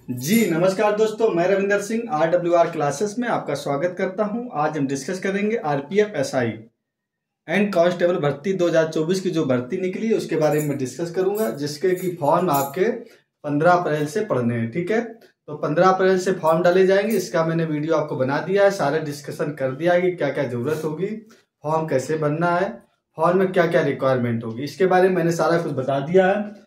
जी नमस्कार दोस्तों, मैं रविंदर सिंह RWR क्लासेस में आपका स्वागत करता हूं। आज हम डिस्कस करेंगे आरपीएफ एसआई एंड कांस्टेबल भर्ती 2024 की जो भर्ती निकली है उसके बारे में डिस्कस करूंगा, जिसके कि फॉर्म आपके 15 अप्रैल से पढ़ने हैं। ठीक है, तो 15 अप्रैल से फॉर्म डाले जाएंगे। इसका मैंने वीडियो आपको बना दिया है, सारा डिस्कशन कर दिया है कि क्या क्या जरूरत होगी, फॉर्म कैसे भरना है, फॉर्म में क्या क्या रिक्वायरमेंट होगी, इसके बारे में मैंने सारा कुछ बता दिया है।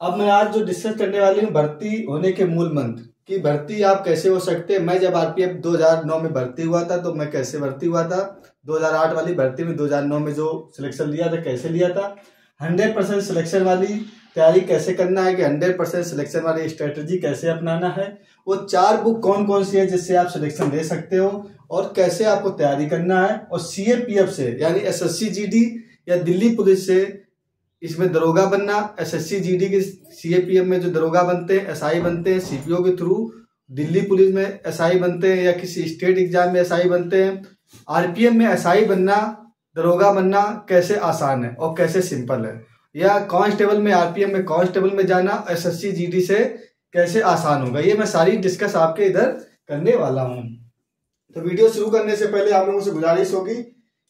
अब मैं आज जो डिस्कस करने वाली हूँ भर्ती होने के मूल मंत्र कि भर्ती आप कैसे हो सकते हैं। मैं जब आरपीएफ 2009 में भर्ती हुआ था तो मैं कैसे भर्ती हुआ था, 2008 वाली भर्ती में 2009 में जो सिलेक्शन लिया था कैसे लिया था, 100% सिलेक्शन वाली तैयारी कैसे करना है कि 100% सिलेक्शन वाली स्ट्रेटजी कैसे अपनाना है, वो 4 बुक कौन कौन सी है जिससे आप सिलेक्शन ले सकते हो और कैसे आपको तैयारी करना है। और सीएपीएफ से यानी एसएससी जीडी या दिल्ली पुलिस से इसमें दरोगा बनना, एसएससी जीडी के सीएपीएफ में जो दरोगा बनते हैं, एसआई बनते हैं, सीपीओ के थ्रू दिल्ली पुलिस में एसआई बनते हैं या किसी स्टेट एग्जाम में एसआई बनते हैं। आरपीएफ में एसआई बनना, दरोगा बनना कैसे आसान है और कैसे सिंपल है, या कांस्टेबल में आरपीएफ में कांस्टेबल में जाना एसएससी जीडी से कैसे आसान होगा, ये मैं सारी डिस्कस आपके इधर करने वाला हूँ। तो वीडियो शुरू करने से पहले आप लोगों से गुजारिश होगी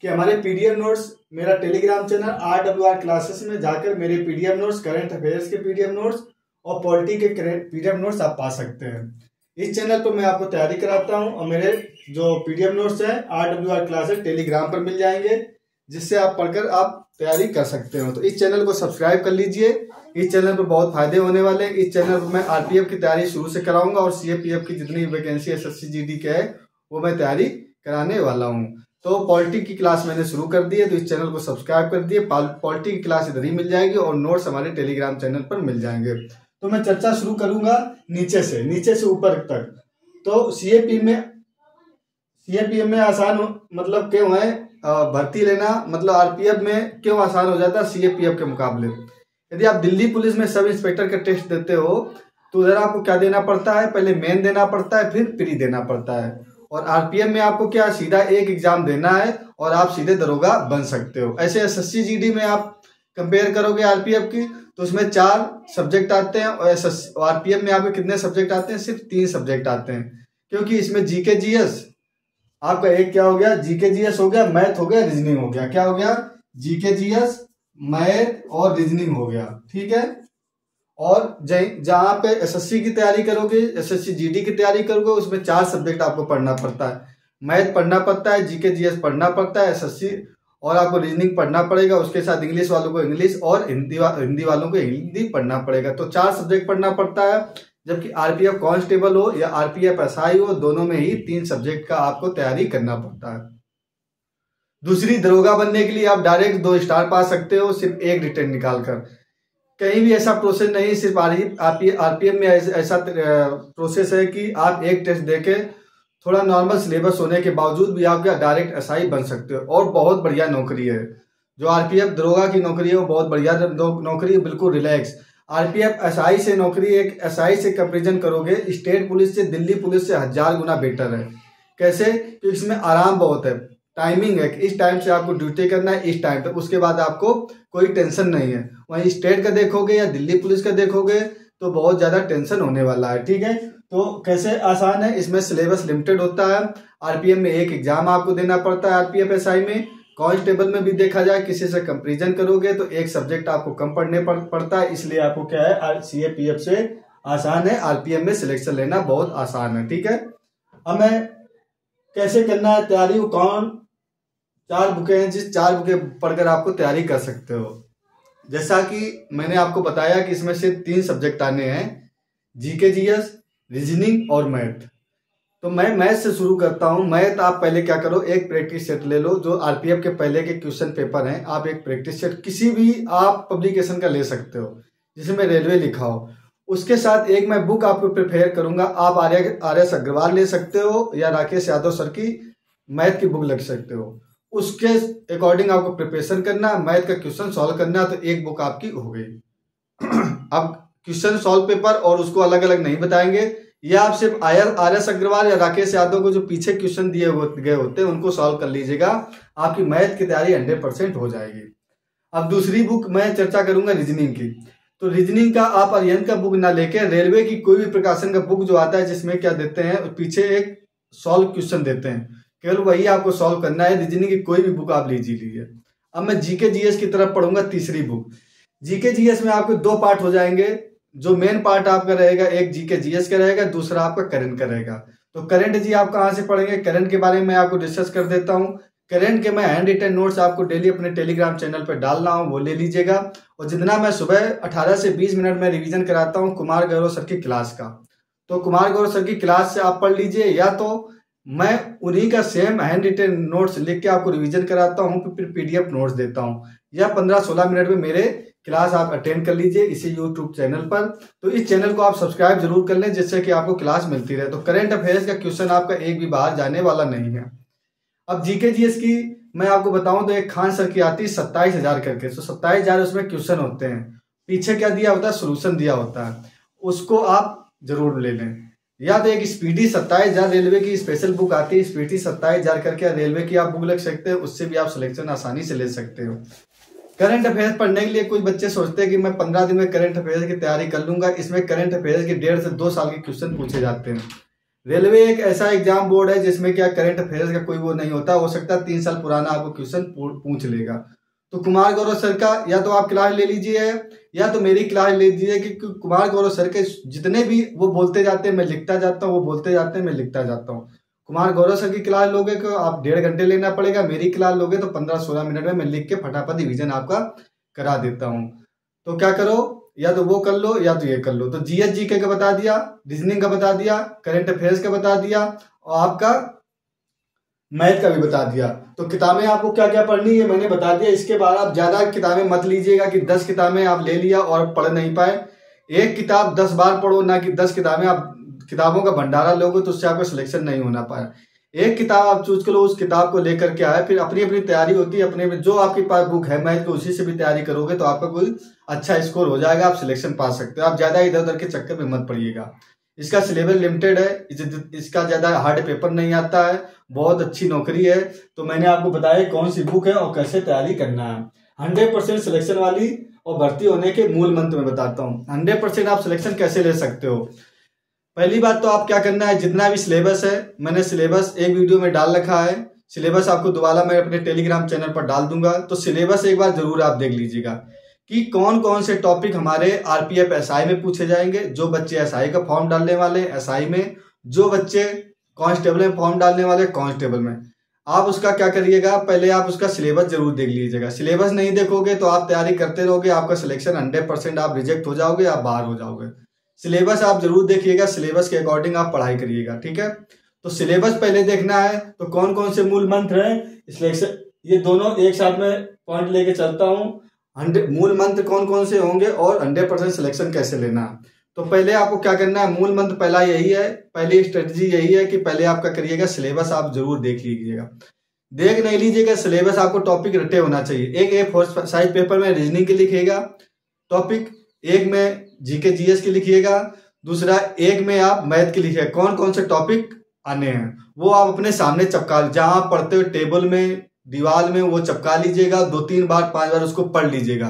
कि हमारे पीडीएफ नोट्स, मेरा टेलीग्राम चैनल RWR क्लासेस में जाकर मेरे पीडीएफ नोट्स, करंट अफेयर्स के पीडीएफ नोट्स और पॉलिटी के पीडीएफ नोट्स आप पा सकते हैं। इस चैनल पर मैं आपको तैयारी कराता हूं और मेरे जो पीडीएफ नोट्स हैं RWR क्लासेस टेलीग्राम पर मिल जाएंगे, जिससे आप पढ़कर आप तैयारी कर सकते हो। तो इस चैनल को सब्सक्राइब कर लीजिए, इस चैनल पर बहुत फायदे होने वाले हैं। इस चैनल पर मैं आरपीएफ की तैयारी शुरू से कराऊंगा और सीएपीएफ की जितनी वैकेंसी एसएससी जीडी के है वो मैं तैयारी कराने वाला हूँ। तो पॉलिटी की क्लास मैंने शुरू कर दी है, तो इस चैनल को सब्सक्राइब कर दिए। पॉलिटी की क्लास इधर ही मिल जाएगी और नोट्स हमारे टेलीग्राम चैनल पर मिल जाएंगे। तो मैं चर्चा शुरू करूंगा नीचे से ऊपर तक। तो सीएपीएफ में आसान मतलब क्यों है भर्ती लेना, मतलब आरपीएफ में क्यों आसान हो जाता है सीएपीएफ के मुकाबले। यदि आप दिल्ली पुलिस में सब इंस्पेक्टर का टेस्ट देते हो तो उधर आपको क्या देना पड़ता है, पहले मेन देना पड़ता है, फिर प्री देना पड़ता है। और आरपीएफ में आपको क्या सीधा एक एग्जाम देना है और आप सीधे दरोगा बन सकते हो। ऐसे एसएससी जीडी में आप कंपेयर करोगे आरपीएफ की तो उसमें 4 सब्जेक्ट आते हैं और आरपीएफ में आपके कितने सब्जेक्ट आते हैं, सिर्फ 3 सब्जेक्ट आते हैं, क्योंकि इसमें जीके जीएस आपका एक क्या हो गया, जीके जीएस हो गया, मैथ हो गया, रीजनिंग हो गया। क्या हो गया, जीके जीएस, मैथ और रीजनिंग हो गया। ठीक है, और जहां पे एसएससी की तैयारी करोगे, एसएससी जीडी की तैयारी करोगे, उसमें 4 सब्जेक्ट आपको पढ़ना पड़ता है। मैथ पढ़ना पड़ता है, जीके जीएस पढ़ना पड़ता है, एसएससी और आपको रीजनिंग पढ़ना पड़ेगा। उसके साथ इंग्लिश वालों को इंग्लिश और हिंदी वालों को हिंदी पढ़ना पड़ेगा। तो 4 सब्जेक्ट पढ़ना पड़ता है। जबकि आरपीएफ कांस्टेबल हो या आरपीएफ एसआई हो, दोनों में ही 3 सब्जेक्ट का आपको तैयारी करना पड़ता है। दूसरी, दरोगा बनने के लिए आप डायरेक्ट 2 स्टार पा सकते हो सिर्फ एक रिटर्न निकालकर। कहीं भी ऐसा प्रोसेस नहीं, सिर्फ आरपीएफ में ऐसा प्रोसेस है कि आप एक टेस्ट देके थोड़ा नॉर्मल सिलेबस होने के बावजूद भी आप क्या डायरेक्ट एसआई बन सकते हो। और बहुत बढ़िया नौकरी है जो आरपीएफ दरोगा की नौकरी है, वो बहुत बढ़िया नौकरी है, बिल्कुल रिलैक्स। आरपीएफ एसआई से नौकरी, एक एसआई से कंपेरिजन करोगे स्टेट पुलिस से, दिल्ली पुलिस से 1000 गुना बेटर है। कैसे, क्योंकि इसमें आराम बहुत है, टाइमिंग है, इस टाइम से आपको ड्यूटी करना है, इस टाइम तक, उसके बाद आपको कोई टेंशन नहीं है। वहीं स्टेट का देखोगे या दिल्ली पुलिस का देखोगे तो बहुत ज्यादा टेंशन होने वाला है। ठीक है, तो कैसे आसान है, इसमें सिलेबस लिमिटेड होता है। आरपीएफ में एक एग्जाम आपको देना पड़ता है, आरपीएफ एसआई में। कांस्टेबल में भी देखा जाए किसी से कंपेरिजन करोगे तो एक सब्जेक्ट आपको कम पढ़ने पड़ता है, इसलिए आपको क्या है सीएपीएफ से आसान है, आरपीएफ में सिलेक्शन लेना बहुत आसान है। ठीक है, अब मैं कैसे करना है तैयारी, वो कौन 4 बुकें हैं जिस 4 बुकें पढ़कर आपको तैयारी कर सकते हो। जैसा कि मैंने आपको बताया कि इसमें से 3 सब्जेक्ट आने हैं, जीके जीएस, रीजनिंग और मैथ। तो मैं मैथ से शुरू करता हूं। मैथ आप पहले क्या करो, एक प्रैक्टिस सेट ले लो, जो आरपीएफ के पहले के क्वेश्चन पेपर हैं, आप एक प्रैक्टिस सेट किसी भी आप पब्लिकेशन का ले सकते हो जिसमें रेलवे लिखा हो। उसके साथ एक मैं बुक आपको प्रिपेयर करूंगा, आप आर्यस अग्रवाल ले सकते हो या राकेश यादव सर की मैथ की बुक लग सकते हो। उसके अकॉर्डिंग आपको प्रिपरेशन करना, मैथ का क्वेश्चन सॉल्व करना, तो एक बुक आपकी हो गई। अब क्वेश्चन सॉल्व पेपर और उसको अलग अलग नहीं बताएंगे, या आप सिर्फ आर्यस अग्रवाल या राकेश यादव को जो पीछे क्वेश्चन दिए गए होते हैं उनको सॉल्व कर लीजिएगा, आपकी मैथ की तैयारी 100% हो जाएगी। अब दूसरी बुक मैं चर्चा करूंगा रीजनिंग की। तो रीजनिंग का आप अरिहंत का बुक ना लेके रेलवे की कोई भी प्रकाशन का बुक जो आता है, जिसमें क्या देते हैं पीछे एक सॉल्व क्वेश्चन देते हैं, केवल वही आपको सॉल्व करना है। रीजनिंग की कोई भी बुक आप लीजिए। अब मैं जीके जीएस की तरफ पढ़ूंगा तीसरी बुक। जीके जीएस में आपके 2 पार्ट हो जाएंगे। जो मेन पार्ट आपका रहेगा, एक जीके जीएस का रहेगा, दूसरा आपका करंट का रहेगा। तो करंट जी आप कहाँ से पढ़ेंगे, करंट के बारे में मैं आपको डिस्कस कर देता हूँ। करंट के मैं हैंड रिटन नोट्स आपको डेली अपने टेलीग्राम चैनल पर डाल रहा हूँ, वो ले लीजिएगा। और जितना मैं सुबह 18 से 20 मिनट में रिवीजन कराता हूँ कुमार गौरव सर की क्लास का, तो कुमार गौरव सर की क्लास से आप पढ़ लीजिए, या तो मैं उन्हीं का सेम हैंड रिटन नोट्स लिख के आपको रिवीजन कराता हूँ, फिर पीडीएफ नोट्स देता हूँ, या 15-16 मिनट में मेरे क्लास आप अटेंड कर लीजिए इसी यूट्यूब चैनल पर। तो इस चैनल को आप सब्सक्राइब जरूर कर लें, जिससे कि आपको क्लास मिलती रहे। तो करंट अफेयर्स का क्वेश्चन आपका एक भी बाहर जाने वाला नहीं है। अब जीके जीएस की मैं आपको बताऊं तो एक खान सर की आती है 27,000 करके। तो 27,000 उसमें क्वेश्चन होते हैं, पीछे क्या दिया होता है, सोल्यूशन दिया होता है, उसको आप जरूर ले लें। या तो एक स्पीडी 27,000 रेलवे की स्पेशल बुक आती है, स्पीडी 27,000 करके रेलवे की आप बुक लग सकते हैं, उससे भी आप सिलेक्शन आसानी से ले सकते हो। करंट अफेयर्स पढ़ने के लिए कुछ बच्चे सोचते हैं कि मैं 15 दिन में करंट अफेयर्स की तैयारी कर लूंगा। इसमें करंट अफेयर्स के 1.5 से 2 साल के क्वेश्चन पूछे जाते हैं। रेलवे एक ऐसा एग्जाम बोर्ड है जिसमें क्या करंट अफेयर्स का कोई वो नहीं होता, हो सकता है 3 साल पुराना आपको क्वेश्चन पूछ लेगा। तो कुमार गौरव सर का या तो आप क्लास ले लीजिए, या तो मेरी क्लास ले लीजिए, कि कुमार गौरव सर के जितने भी वो बोलते जाते हैं मैं लिखता जाता हूँ, वो बोलते जाते हैं मैं लिखता जाता हूँ। कुमार गौरव सर की क्लास लोगे तो आप 1.5 घंटे लेना पड़ेगा, मेरी क्लास लोगे तो 15-16 मिनट में मैं लिख के फटाफट रिवीजन आपका करा देता हूँ। तो क्या करो, या तो वो कर लो या तो ये कर लो। तो जीएस जीके का बता दिया, रीजनिंग का बता दिया, करंट अफेयर्स का बता दिया, और आपका मैथ का भी बता दिया। तो किताबें आपको क्या क्या पढ़नी है मैंने बता दिया। इसके बाद आप ज्यादा किताबें मत लीजिएगा कि 10 किताबें आप ले लिया और पढ़ नहीं पाए। एक किताब 10 बार पढ़ो, ना कि 10 किताबें आप किताबों का भंडारा लोगे तो उससे आपका सिलेक्शन नहीं होना पाया। एक किताब आप चूज करो, उस किताब को लेकर के आए, फिर अपनी अपनी तैयारी होती है, अपने जो आपके पास बुक है मैथ को उसी से भी तैयारी करोगे तो आपका कोई अच्छा स्कोर हो जाएगा, आप सिलेक्शन पा सकते हो। आप ज्यादा इधर उधर के चक्कर में मत पड़िएगा। इसका सिलेबस लिमिटेड है, इसका ज्यादा हार्ड पेपर नहीं आता है, बहुत अच्छी नौकरी है। तो मैंने आपको बताया कौन सी बुक है और कैसे तैयारी करना है। 100% सिलेक्शन वाली और भर्ती होने के मूल मंत्र में बताता हूँ। 100% आप सिलेक्शन कैसे ले सकते हो। पहली बात तो आप क्या करना है, जितना भी सिलेबस है मैंने सिलेबस एक वीडियो में डाल रखा है। सिलेबस आपको दोबारा मैं अपने टेलीग्राम चैनल पर डाल दूंगा, तो सिलेबस एक बार जरूर आप देख लीजिएगा कि कौन कौन से टॉपिक हमारे आरपीएफ एसआई में पूछे जाएंगे। जो बच्चे एसआई का फॉर्म डालने वाले एसआई में, जो बच्चे कांस्टेबल में फॉर्म डालने वाले कांस्टेबल में, आप उसका क्या करिएगा, पहले आप उसका सिलेबस जरूर देख लीजिएगा। सिलेबस नहीं देखोगे तो आप तैयारी करते रहोगे, आपका सिलेक्शन 100% आप रिजेक्ट हो जाओगे, आप बाहर हो जाओगे। सिलेबस आप जरूर देखिएगा, सिलेबस के अकॉर्डिंग आप पढ़ाई करिएगा, ठीक है। तो सिलेबस पहले देखना है। तो कौन कौन से मूल मंत्र हैं सिलेक्शन, ये दोनों एक साथ में पॉइंट लेके चलता हूँ। मूल मंत्र कौन कौन से होंगे और 100% सिलेक्शन कैसे लेना है। तो पहले आपको क्या करना है, मूल मंत्र पहला यही है, पहली स्ट्रेटजी यही है कि पहले आपका करिएगा सिलेबस आप जरूर देख लीजिएगा। देख नहीं लीजिएगा, सिलेबस आपको टॉपिक रटे होना चाहिए। एक A4 साइज पेपर में रीजनिंग के लिखिएगा टॉपिक, एक में जीके जीएस की लिखिएगा, दूसरा एक में आप मैथ की लिखिएगा। कौन कौन से टॉपिक आने हैं वो आप अपने सामने चपका, जहां आप पढ़ते हो टेबल में दीवार में वो चपका लीजिएगा, 2-3 बार 5 बार उसको पढ़ लीजिएगा।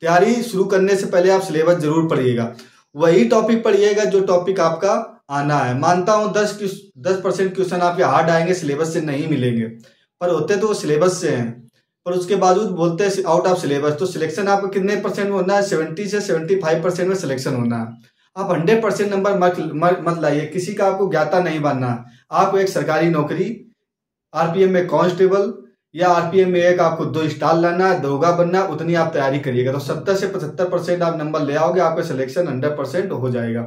तैयारी शुरू करने से पहले आप सिलेबस जरूर पढ़िएगा, वही टॉपिक पढ़िएगा जो टॉपिक आपका आना है। मानता हूं 10% क्वेश्चन आपके हार्ड आएंगे, सिलेबस से नहीं मिलेंगे, पर होते तो वो सिलेबस से हैं, पर उसके बावजूद बोलते हैं आउट ऑफ सिलेबस। तो सिलेक्शन आपको कितने परसेंट में होना है, 70 से 75% में सिलेक्शन होना है। आप 100% नंबर मत लाइए, किसी का आपको ज्ञाता नहीं बनना। आपको एक सरकारी नौकरी, आरपीएम में कांस्टेबल या आरपीएम में एक आपको 2 स्टार लाना है, दरोगा बनना, उतनी आप तैयारी करिएगा। तो 70 से 75% आप नंबर ले आओगे, आपका सिलेक्शन 100% हो जाएगा।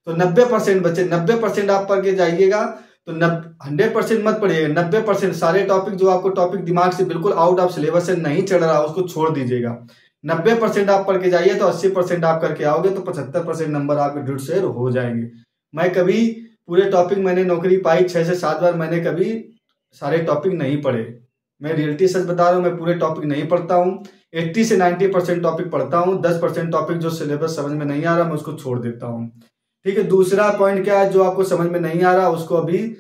तो 90% बचे, 90% आप पढ़ के जाइएगा। तो 100% मत पढ़िएगा, 90% सारे टॉपिक जो आपको टॉपिक दिमाग से बिल्कुल आउट ऑफ सिलेबस से नहीं चढ़ रहा उसको छोड़ दीजिएगा। 90% आप पढ़ के जाइए तो 80% आप करके आओगे तो 75% नंबर आपके ड्यूट से हो जाएंगे। मैं कभी पूरे टॉपिक, मैंने नौकरी पाई 6 से 7 बार, मैंने कभी सारे टॉपिक नहीं पढ़े। मैं रियलिटी सच बता रहा हूँ, मैं पूरे टॉपिक नहीं पढ़ता हूँ। 80 से 90% टॉपिक पढ़ता हूँ, 10% टॉपिक जो सिलेबस समझ में नहीं आ रहा मैं उसको छोड़ देता हूँ, ठीक है। दूसरा पॉइंट क्या है, जो आपको समझ में नहीं आ रहा उसको अभी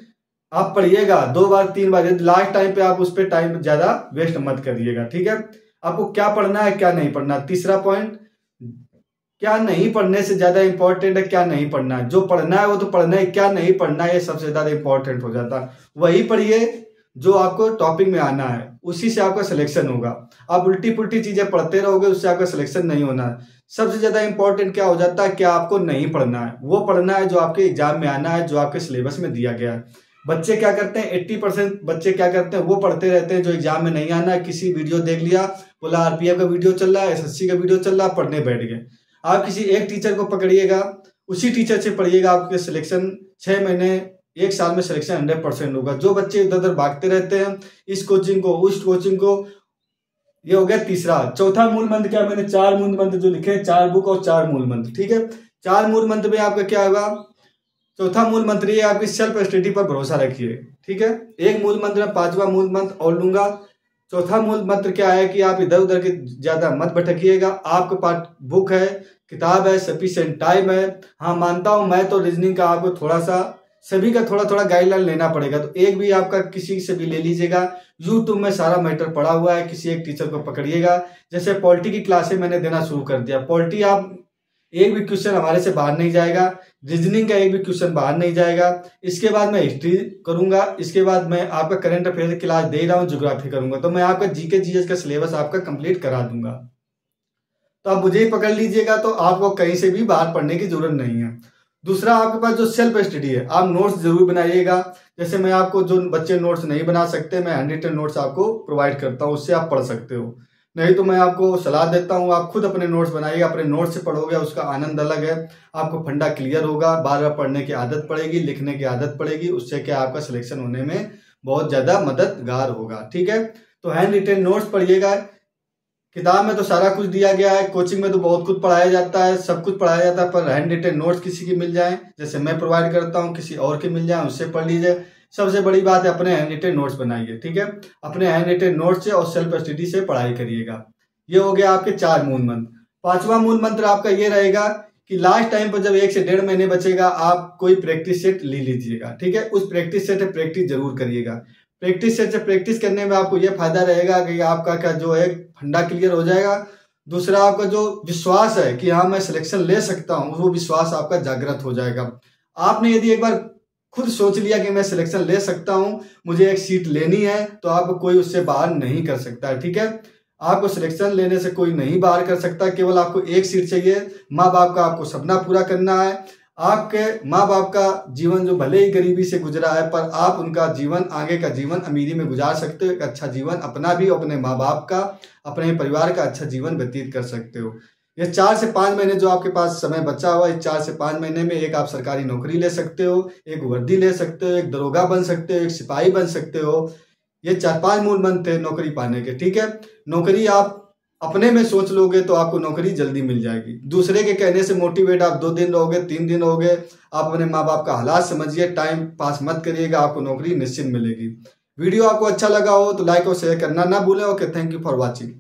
आप पढ़िएगा 2 बार 3 बार, लास्ट टाइम पे आप उस पर टाइम ज्यादा वेस्ट मत करिएगा, ठीक है। आपको क्या पढ़ना है क्या नहीं पढ़ना। तीसरा पॉइंट, क्या नहीं पढ़ने से ज्यादा इंपॉर्टेंट है क्या नहीं पढ़ना है। जो पढ़ना है वो तो पढ़ना है, क्या नहीं पढ़ना है ये सबसे ज्यादा इंपॉर्टेंट हो जाता है। वही पढ़िए जो आपको टॉपिक में आना है, उसी से आपका सिलेक्शन होगा। आप उल्टी पुल्टी चीजें पढ़ते रहोगे, उससे आपका सिलेक्शन नहीं होना है। सबसे ज्यादा इंपॉर्टेंट क्या हो जाता है, क्या आपको नहीं पढ़ना है, वो पढ़ना है जो आपके एग्जाम में आना है, जो आपके सिलेबस में दिया गया है। बच्चे क्या करते हैं, 80% बच्चे क्या करते हैं, वो पढ़ते रहते हैं जो एग्जाम में नहीं आना है। किसी वीडियो देख लिया, बोला आरपीएफ का वीडियो चल रहा है, एसएससी का वीडियो चल रहा है, पढ़ने बैठ गए। आप किसी एक टीचर को पकड़िएगा, उसी टीचर से पढ़िएगा, आपके सिलेक्शन 6 महीने 1 साल में सिलेक्शन 100% होगा। जो बच्चे इधर उधर भागते रहते हैं, इस कोचिंग को उस कोचिंग को, ये हो गया तीसरा। चौथा मूल मंत्र क्या, मैंने 4 मूल मंत्र जो लिखे हैं, 4 बुक और 4 मूल मंत्र, ठीक है। 4 मूल मंत्र में आपका क्या होगा, चौथा मूल मंत्र ये आपकी सेल्फ स्टडी पर भरोसा रखिए, ठीक है। एक मूल मंत्र में 5वां मूल मंत्र और लूंगा। चौथा मूल मंत्र क्या है कि आप इधर उधर के ज्यादा मत भटकिएगा। आपके पास बुक है, किताब है, सफिशिएंट टाइम है। हाँ मानता हूं मैं तो रीजनिंग का आपको थोड़ा सा सभी का थोड़ा थोड़ा गाइडलाइन लेना पड़ेगा, तो एक भी आपका किसी से भी ले लीजिएगा। यूट्यूब में सारा मैटर पड़ा हुआ है, किसी एक टीचर को पकड़िएगा। जैसे पॉलिटी की क्लासें मैंने देना शुरू कर दिया, पॉलिटी आप एक भी क्वेश्चन हमारे से बाहर नहीं जाएगा, रीजनिंग का एक भी क्वेश्चन बाहर नहीं जाएगा। इसके बाद मैं हिस्ट्री करूंगा, इसके बाद मैं आपका करंट अफेयर की क्लास दे रहा हूँ, ज्योग्राफी करूंगा, तो मैं आपका जीके जीएस का सिलेबस आपका कंप्लीट करा दूंगा। तो आप मुझे ही पकड़ लीजिएगा, तो आपको कहीं से भी बाहर पढ़ने की जरूरत नहीं है। दूसरा, आपके पास जो सेल्फ स्टडी है, आप नोट्स जरूर बनाइएगा। जैसे मैं आपको, जो बच्चे नोट्स नहीं बना सकते, मैं 100 नोट्स आपको प्रोवाइड करता हूँ, उससे आप पढ़ सकते हो। नहीं तो मैं आपको सलाह देता हूँ, आप खुद अपने नोट्स बनाइएगा, अपने नोट्स से पढ़ोगे, उसका आनंद अलग है। आपको फंडा क्लियर होगा, बार बार पढ़ने की आदत पड़ेगी, लिखने की आदत पड़ेगी, उससे क्या आपका सिलेक्शन होने में बहुत ज्यादा मददगार होगा, ठीक है। तो हैंड रिटेन नोट्स पढ़िएगा। किताब में तो सारा कुछ दिया गया है, कोचिंग में तो बहुत कुछ पढ़ाया जाता है, सब कुछ पढ़ाया जाता है, पर हैंड रिटेन नोट्स किसी की मिल जाए, जैसे मैं प्रोवाइड करता हूँ, किसी और के मिल जाए, उससे पढ़ लीजिए। सबसे बड़ी बात है, अपने हैंड रिटेन नोट्स बनाइए, ठीक है। अपने हैंड रिटेन नोट्स से और सेल्फ स्टडी से पढ़ाई करिएगा। ये हो गया आपके 4 मूल मंत्र। 5वां मूल मंत्र आपका ये रहेगा कि लास्ट टाइम पर जब 1 से 1.5 महीने बचेगा, आप कोई प्रैक्टिस सेट ले लीजिएगा, ठीक है। उस प्रैक्टिस सेट से प्रैक्टिस जरूर करिएगा। प्रैक्टिस सेट से प्रैक्टिस करने में आपको ये फायदा रहेगा कि आपका क्या जो है फंडा क्लियर हो जाएगा। दूसरा, आपका जो विश्वास है कि हाँ मैं सिलेक्शन ले सकता हूँ, वो विश्वास आपका जागृत हो जाएगा। आपने यदि एक बार खुद सोच लिया कि मैं सिलेक्शन ले सकता हूँ, मुझे एक सीट लेनी है, तो आपको कोई उससे बाहर नहीं कर सकता है, ठीक है। आपको सिलेक्शन लेने से कोई नहीं बाहर कर सकता, केवल आपको एक सीट चाहिए। माँ बाप का आपको सपना पूरा करना है। आपके माँ बाप का जीवन जो भले ही गरीबी से गुजरा है, पर आप उनका जीवन, आगे का जीवन अमीरी में गुजार सकते हो। एक अच्छा जीवन अपना भी, अपने माँ बाप का, अपने परिवार का अच्छा जीवन व्यतीत कर सकते हो। ये 4 से 5 महीने जो आपके पास समय बचा हुआ है, 4 से 5 महीने में एक आप सरकारी नौकरी ले सकते हो, एक वर्दी ले सकते हो, एक दरोगा बन सकते हो, एक सिपाही बन सकते हो। ये 4-5 मूल मंत्र थे नौकरी पाने के, ठीक है। नौकरी आप अपने में सोच लोगे तो आपको नौकरी जल्दी मिल जाएगी। दूसरे के कहने से मोटिवेट आप 2 दिन रहोगे, 3 दिन रहोगे, आप अपने माँ बाप का हालात समझिए, टाइम पास मत करिएगा, आपको नौकरी निश्चित मिलेगी। वीडियो आपको अच्छा लगा हो तो लाइक और शेयर करना ना भूलें। Okay, thank you for watching.